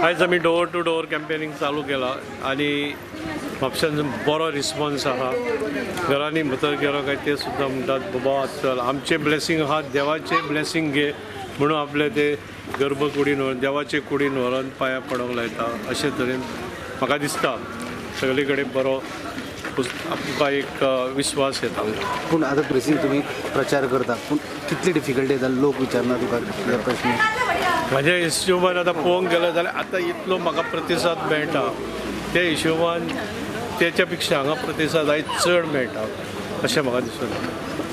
आयज आमी door to door campaigning चालू केला आनी म्हापशान बरो रिस्पॉन्स आहा. घरांनी भितर गेलो काय ते सुद्दां म्हणटात बाबा चल आमचे ब्लेसींग आहा, देवाचे ब्लेसींग घे म्हणून आपले ते गर्भकुडीन व्हरून देवाचे कुडीन व्हरून पांयां पडोंक लायता. अशे तरेन म्हाका दिसता सगळे कडेन बरो आमकां एक विश्वास येता. पूण आतां प्रेसींग तुमी प्रचार करता पूण कितली डिफिकल्टी येता लोक विचारना तुका कितले प्रश्न. म्हाज्या हिशोबान आतां पळोवंक गेलो जाल्यार आतां इतलो म्हाका प्रतिसाद मेळटा त्या हिशोबान तेच्या पेक्षा हांगा प्रतिसाद आयज चड मेळटा अशें म्हाका दिसून येता.